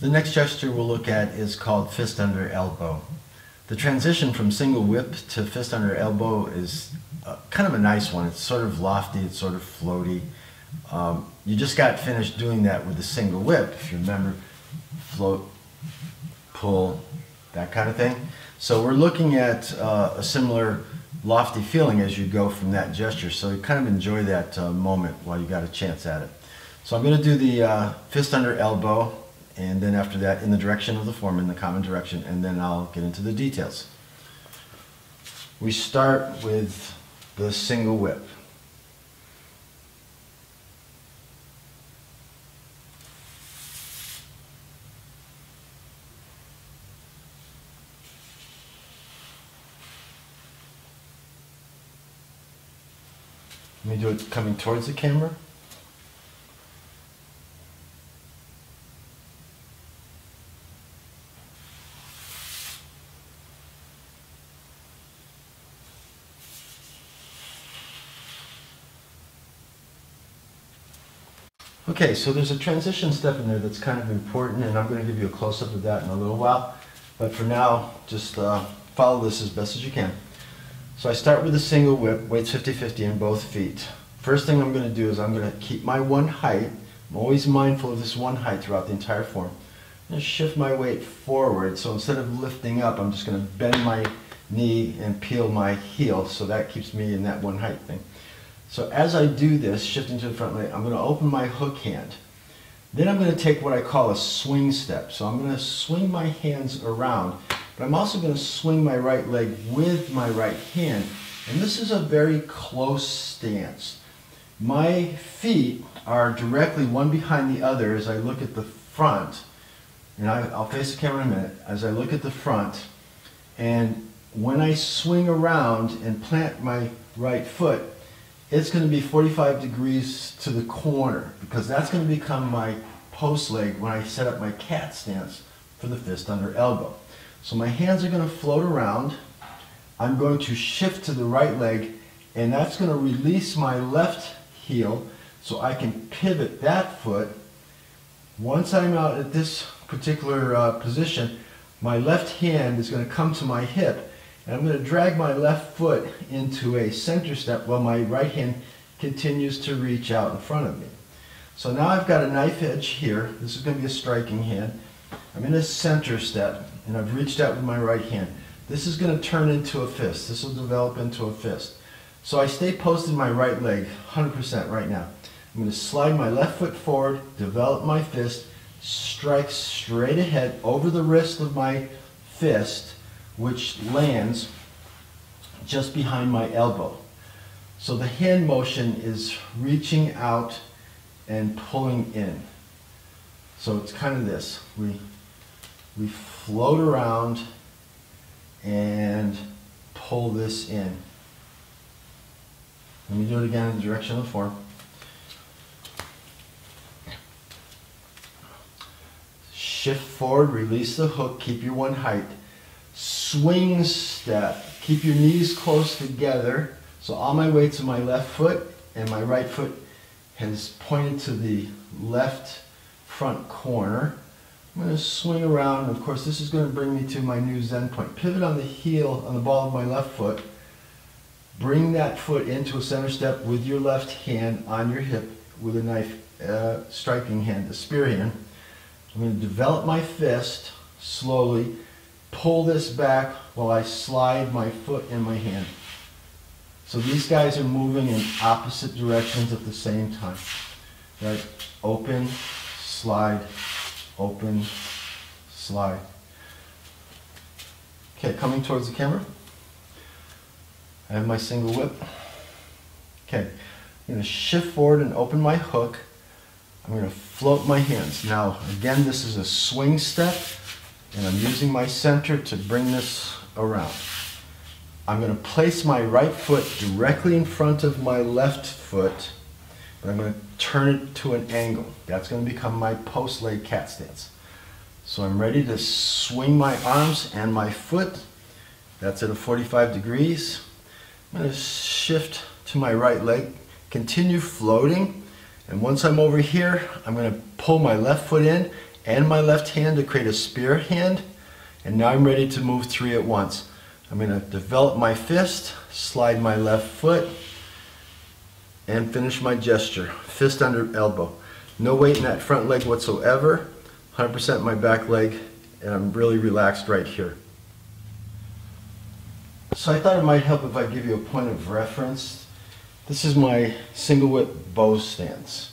The next gesture we'll look at is called fist under elbow. The transition from single whip to fist under elbow is kind of a nice one. It's sort of lofty, it's sort of floaty. You just got finished doing that with the single whip, if you remember. Float, pull, that kind of thing. So we're looking at a similar lofty feeling as you go from that gesture. So you kind of enjoy that moment while you got a chance at it. So I'm going to do the fist under elbow, and then after that in the direction of the form, in the common direction, and then I'll get into the details. We start with the single whip. Let me do it coming towards the camera. Okay, so there's a transition step in there that's kind of important, and I'm going to give you a close-up of that in a little while. But for now, just follow this as best as you can. So I start with a single whip, weights 50-50 in both feet. First thing I'm going to do is I'm going to keep my one height. I'm always mindful of this one height throughout the entire form. I'm going to shift my weight forward, so instead of lifting up, I'm just going to bend my knee and peel my heel, so that keeps me in that one height thing. So as I do this, shifting to the front leg, I'm going to open my hook hand. Then I'm going to take what I call a swing step. So I'm going to swing my hands around, but I'm also going to swing my right leg with my right hand. And this is a very close stance. My feet are directly one behind the other as I look at the front. And I'll face the camera in a minute. As I look at the front, and when I swing around and plant my right foot, it's going to be 45 degrees to the corner, because that's going to become my post leg when I set up my cat stance for the fist under elbow. So my hands are going to float around. I'm going to shift to the right leg, and that's going to release my left heel so I can pivot that foot. Once I'm out at this particular position, my left hand is going to come to my hip, and I'm going to drag my left foot into a center step while my right hand continues to reach out in front of me. So now I've got a knife edge here. This is going to be a striking hand. I'm in a center step, and I've reached out with my right hand. This is going to turn into a fist. This will develop into a fist. So I stay posted my right leg 100% right now. I'm going to slide my left foot forward, develop my fist, strike straight ahead over the wrist of my fist, which lands just behind my elbow. So the hand motion is reaching out and pulling in. So it's kind of this. We float around and pull this in. Let me do it again in the direction of the form. Shift forward, release the hook, keep your one height. Swing step, keep your knees close together. So all my weight's on my left foot, and my right foot has pointed to the left front corner. I'm going to swing around, and of course this is going to bring me to my new Zen point. Pivot on the heel, on the ball of my left foot. Bring that foot into a center step with your left hand on your hip with a knife striking hand, a spear hand. I'm going to develop my fist slowly, pull this back while I slide my foot and my hand. So these guys are moving in opposite directions at the same time. Right? Open, slide, open, slide. Okay, coming towards the camera. I have my single whip. Okay, I'm going to shift forward and open my hook. I'm going to float my hands. Now, again, this is a swing step, and I'm using my center to bring this around. I'm going to place my right foot directly in front of my left foot, but I'm going to turn it to an angle. That's going to become my post leg cat stance. So I'm ready to swing my arms and my foot. That's at a 45 degrees. I'm going to shift to my right leg, continue floating, and once I'm over here, I'm going to pull my left foot in and my left hand to create a spear hand. And now I'm ready to move 3 at once. I'm going to develop my fist, slide my left foot, and finish my gesture. Fist under elbow. No weight in that front leg whatsoever. 100% my back leg, and I'm really relaxed right here. So I thought it might help if I give you a point of reference. This is my single whip bow stance.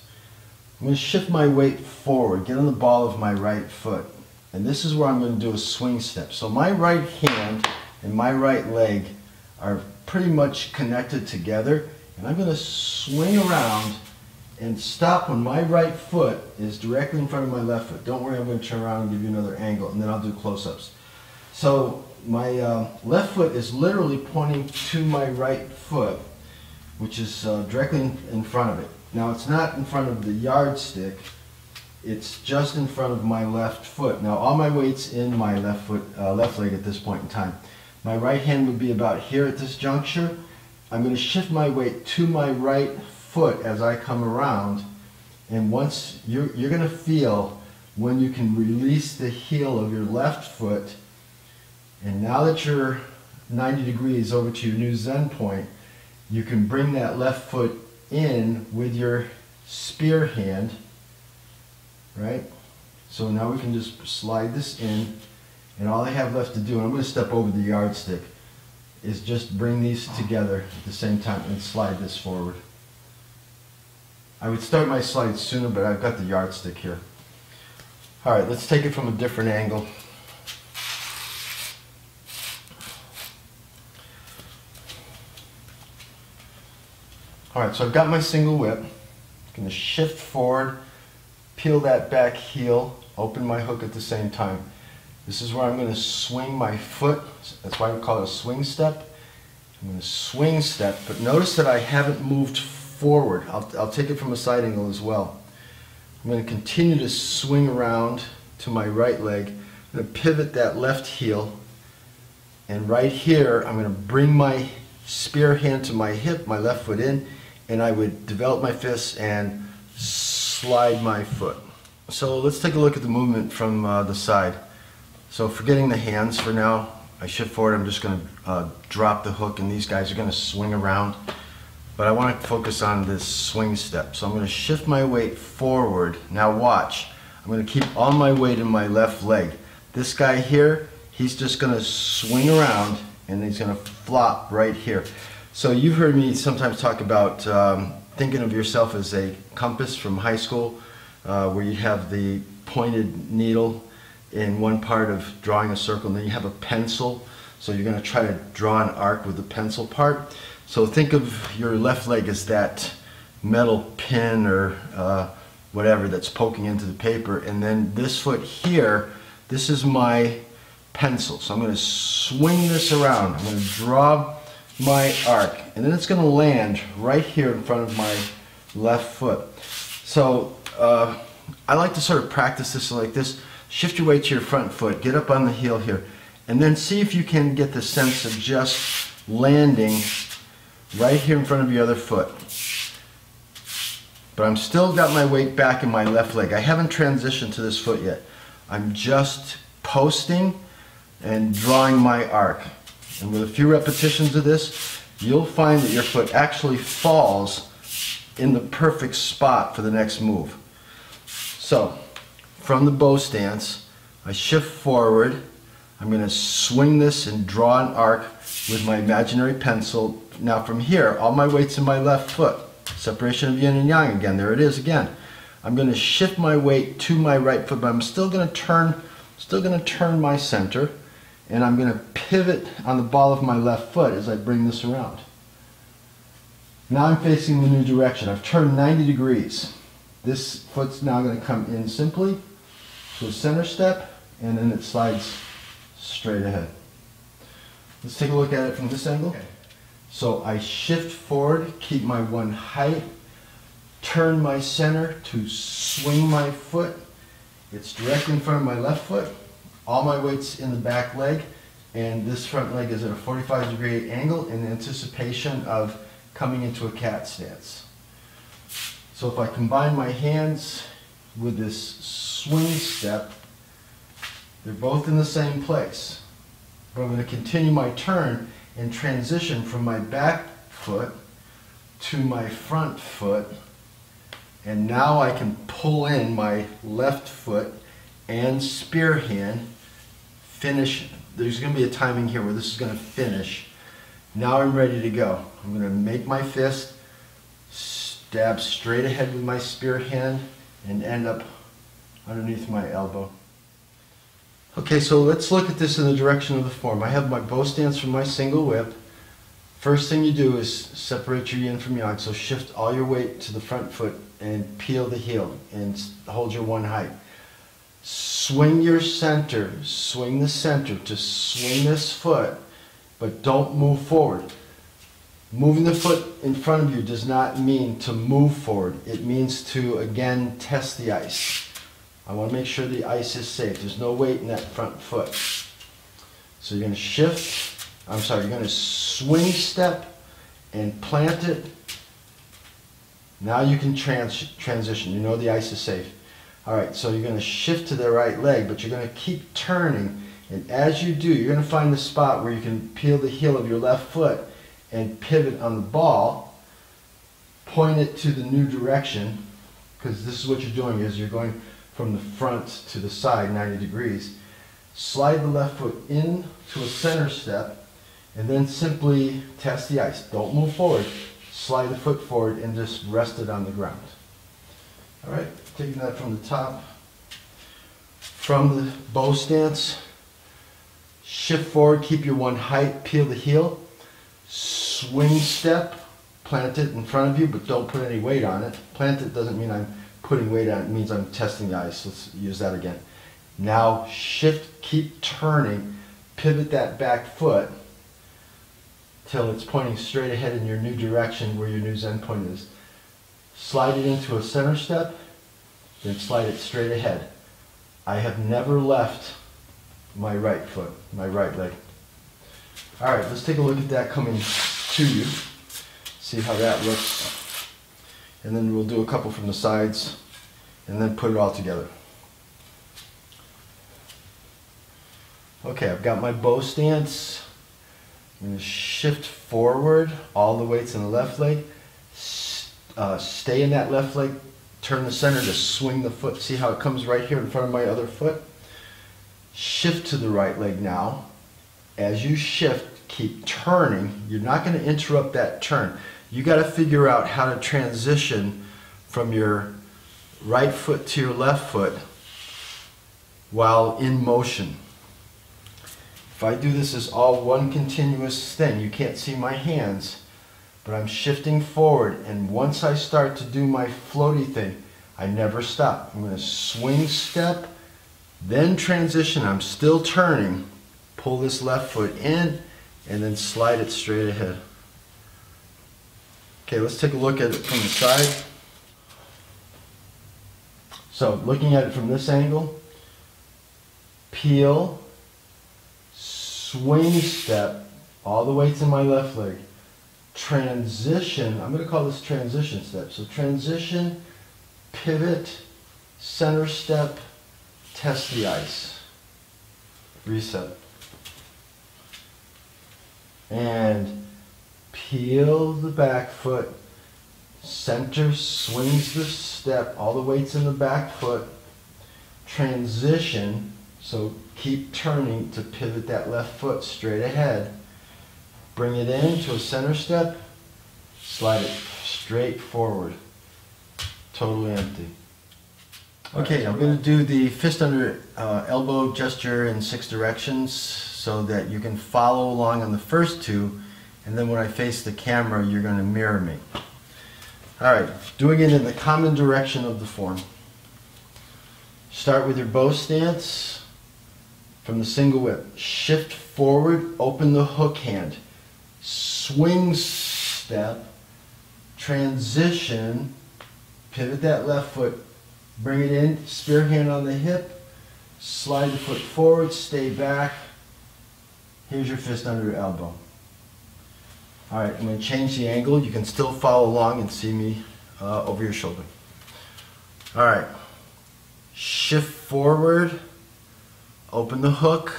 I'm going to shift my weight forward, get on the ball of my right foot. And this is where I'm going to do a swing step. So my right hand and my right leg are pretty much connected together. And I'm going to swing around and stop when my right foot is directly in front of my left foot. Don't worry, I'm going to turn around and give you another angle, and then I'll do close-ups. So my left foot is literally pointing to my right foot, which is directly in front of it. Now it's not in front of the yardstick, it's just in front of my left foot. Now all my weight's in my left foot, left leg at this point in time. My right hand would be about here at this juncture. I'm going to shift my weight to my right foot as I come around, and once you're going to feel when you can release the heel of your left foot, and now that you're 90 degrees over to your new Zen point, you can bring that left foot in with your spear hand, right? So now we can just slide this in, and all I have left to do, and I'm going to step over the yardstick, is just bring these together at the same time and slide this forward. I would start my slide sooner, but I've got the yardstick here. Alright, let's take it from a different angle. Alright, so I've got my single whip. I'm going to shift forward, peel that back heel, open my hook at the same time. This is where I'm going to swing my foot. That's why we call it a swing step. I'm going to swing step, but notice that I haven't moved forward. I'll take it from a side angle as well. I'm going to continue to swing around to my right leg. I'm going to pivot that left heel, and right here I'm going to bring my spear hand to my hip, my left foot in, and I would develop my fists and slide my foot. So let's take a look at the movement from the side. So forgetting the hands for now, I shift forward, I'm just going to drop the hook, and these guys are going to swing around. But I want to focus on this swing step. So I'm going to shift my weight forward. Now watch. I'm going to keep all my weight in my left leg. This guy here, he's just going to swing around, and he's going to flop right here. So you've heard me sometimes talk about thinking of yourself as a compass from high school, where you have the pointed needle in one part of drawing a circle, and then you have a pencil. So you're going to try to draw an arc with the pencil part. So think of your left leg as that metal pin or whatever that's poking into the paper, and then this foot here, this is my pencil. So I'm going to swing this around. I'm going to draw my arc, and then it's going to land right here in front of my left foot. So I like to sort of practice this like this. Shift your weight to your front foot, get up on the heel here, and then see if you can get the sense of just landing right here in front of your other foot. But I'm still got my weight back in my left leg. I haven't transitioned to this foot yet. I'm just posting and drawing my arc. And with a few repetitions of this, you'll find that your foot actually falls in the perfect spot for the next move. So, from the bow stance, I shift forward. I'm going to swing this and draw an arc with my imaginary pencil. Now from here, all my weight's in my left foot. Separation of yin and yang again. There it is again. I'm going to shift my weight to my right foot, but I'm still going to turn my center, and I'm going to pivot on the ball of my left foot as I bring this around. Now I'm facing the new direction. I've turned 90 degrees. This foot's now going to come in simply to a center step, and then it slides straight ahead. Let's take a look at it from this angle. Okay. So I shift forward, keep my one height, turn my center to swing my foot. It's directly in front of my left foot. All my weight's in the back leg, and this front leg is at a 45-degree angle in anticipation of coming into a cat stance. So if I combine my hands with this swing step. They're both in the same place. But I'm going to continue my turn and transition from my back foot to my front foot. And now I can pull in my left foot and spear hand, finish. There's going to be a timing here where this is going to finish. Now I'm ready to go. I'm going to make my fist, stab straight ahead with my spear hand, and end up underneath my elbow. Okay, so let's look at this in the direction of the form. I have my bow stance from my single whip. First thing you do is separate your yin from yang, so shift all your weight to the front foot and peel the heel and hold your one height. Swing your center, swing the center to swing this foot, but don't move forward. Moving the foot in front of you does not mean to move forward. It means to, again, test the ice. I want to make sure the ice is safe. There's no weight in that front foot. So you're going to shift, you're going to swing step and plant it. Now you can transition. You know the ice is safe. All right, so you're going to shift to the right leg, but you're going to keep turning. And as you do, you're going to find the spot where you can peel the heel of your left foot and pivot on the ball, point it to the new direction, because this is what you're doing, is you're going from the front to the side 90 degrees. Slide the left foot into a center step and then simply test the ice. Don't move forward. Slide the foot forward and just rest it on the ground. All right, taking that from the top. From the bow stance, shift forward, keep your one height, peel the heel, swing step, plant it in front of you, but don't put any weight on it. Plant it doesn't mean I'm putting weight on it, it means I'm testing the ice. Let's use that again. Now shift, keep turning, pivot that back foot till it's pointing straight ahead in your new direction where your new Zen point is. Slide it into a center step, then slide it straight ahead. I have never left my right foot, my right leg. All right, let's take a look at that coming to you. See how that looks. And then we'll do a couple from the sides and then put it all together. Okay, I've got my bow stance. I'm going to shift forward, all the weights in the left leg. Stay in that left leg, turn the center to swing the foot. See how it comes right here in front of my other foot? Shift to the right leg now. As you shift, keep turning. You're not going to interrupt that turn. You got to figure out how to transition from your right foot to your left foot while in motion. If I do this as all one continuous thing, you can't see my hands, but I'm shifting forward, and once I start to do my floaty thing, I never stop. I'm going to swing step, then transition. I'm still turning. Pull this left foot in, and then slide it straight ahead. Okay, let's take a look at it from the side. So, looking at it from this angle, peel, swing step, all the weights in my left leg. Transition, I'm going to call this transition step. So transition, pivot, center step, test the ice. Reset. And peel the back foot, center, swings the step, all the weights in the back foot, transition, so keep turning to pivot that left foot straight ahead, bring it into a center step, slide it straight forward, totally empty. Okay, I'm going to do the fist under elbow gesture in 6 directions so that you can follow along on the first 2, and then when I face the camera, you're going to mirror me. Alright, doing it in the common direction of the form. Start with your bow stance from the single whip. Shift forward, open the hook hand. Swing step, transition, pivot that left foot, bring it in, spear hand on the hip, slide the foot forward, stay back. Here's your fist under your elbow. Alright, I'm going to change the angle. You can still follow along and see me over your shoulder. Alright, shift forward, open the hook.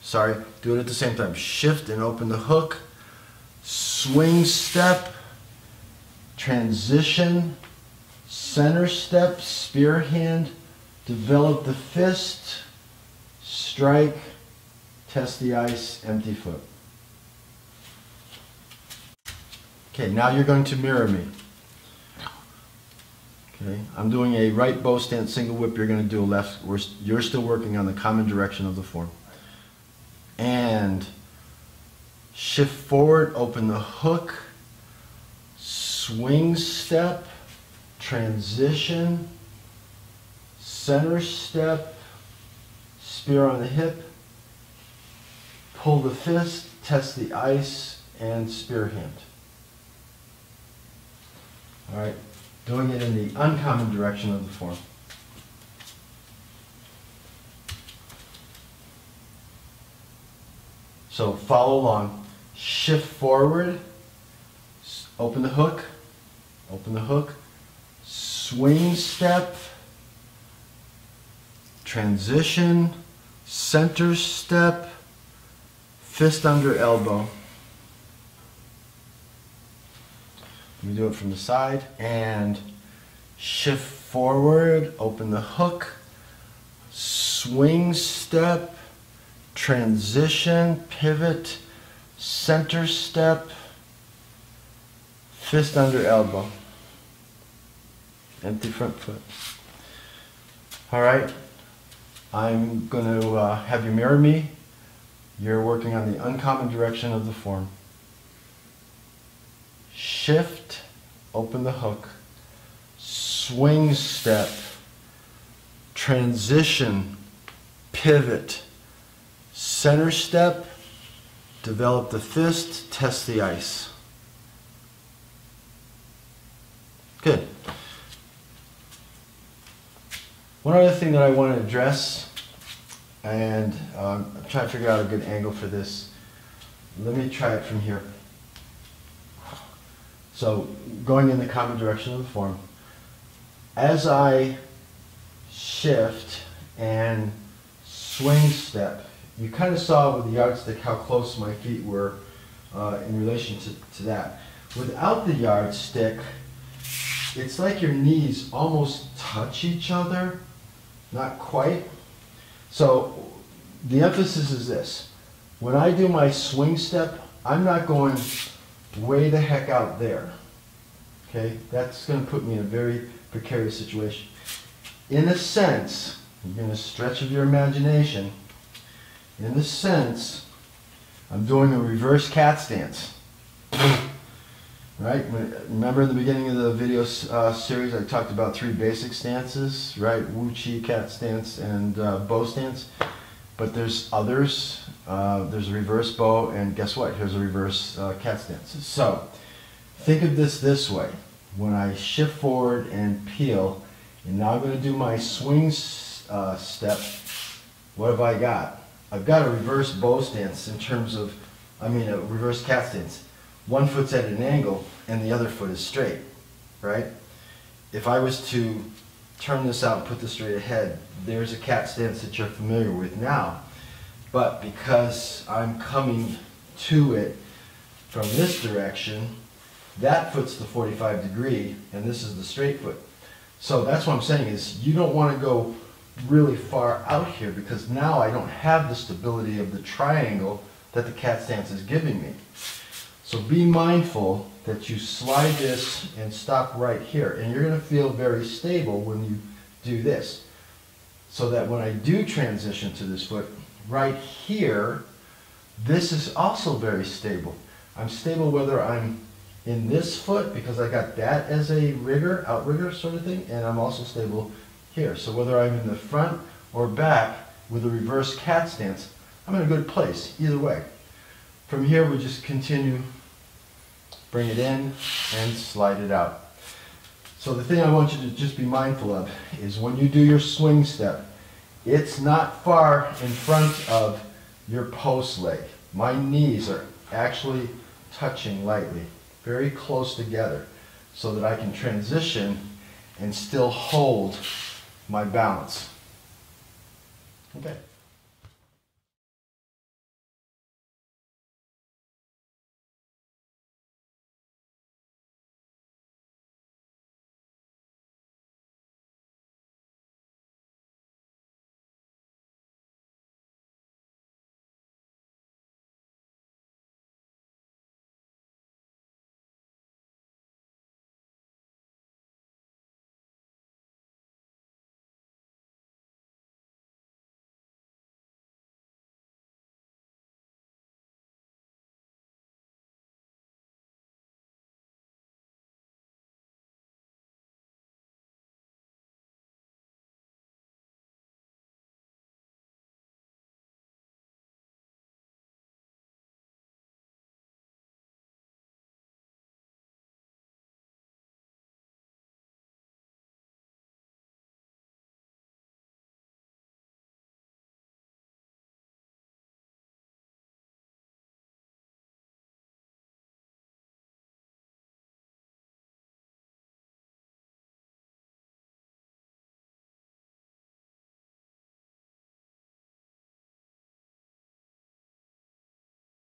Sorry, do it at the same time. Shift and open the hook, swing step, transition, center step, spear hand, develop the fist, strike, test the ice, empty foot. Okay, now you're going to mirror me. Okay, I'm doing a right bow stance single whip, you're going to do a left. You're still working on the common direction of the form. And shift forward, open the hook, swing step, transition, center step, spear on the hip, pull the fist, test the ice, and spear hand. All right, doing it in the uncommon direction of the form. So follow along, shift forward, open the hook, swing step, transition, center step, fist under elbow. Let me do it from the side, and shift forward, open the hook, swing step, transition, pivot, center step, fist under elbow, empty front foot. All right, I'm going to have you mirror me. You're working on the uncommon direction of the form. Shift, open the hook, swing step, transition, pivot, center step, develop the fist, test the ice. Good. One other thing that I want to address, and I'm trying to figure out a good angle for this. Let me try it from here. So, going in the common direction of the form, as I shift and swing step, you kind of saw with the yardstick how close my feet were in relation to that. Without the yardstick, it's like your knees almost touch each other, not quite. So the emphasis is this. When I do my swing step, I'm not going way the heck out there. Okay, that's going to put me in a very precarious situation. In a sense, you're going to stretch of your imagination. In a sense, I'm doing a reverse cat stance. Right? Remember in the beginning of the video series, I talked about 3 basic stances, right? Wu Chi, cat stance, and bow stance. But there's others. There's a reverse bow, and guess what? Here's a reverse cat stance. So, think of this way. When I shift forward and peel, and now I'm going to do my swing step, what have I got? I've got a reverse bow stance in terms of, a reverse cat stance. One foot's at an angle and the other foot is straight, right? If I was to turn this out and put this straight ahead, there's a cat stance that you're familiar with now. But because I'm coming to it from this direction, that foot's the 45 degree and this is the straight foot. So that's what I'm saying is you don't want to go really far out here because now I don't have the stability of the triangle that the cat stance is giving me. So be mindful that you slide this and stop right here, and you're going to feel very stable when you do this. So that when I do transition to this foot, right here, this is also very stable. I'm stable whether I'm in this foot, because I got that as a rigger, outrigger sort of thing, and I'm also stable here. So whether I'm in the front or back with a reverse cat stance, I'm in a good place, either way. From here, we just continue, bring it in, and slide it out. So the thing I want you to just be mindful of is when you do your swing step, it's not far in front of your post leg. My knees are actually touching lightly, very close together, so that I can transition and still hold my balance. Okay.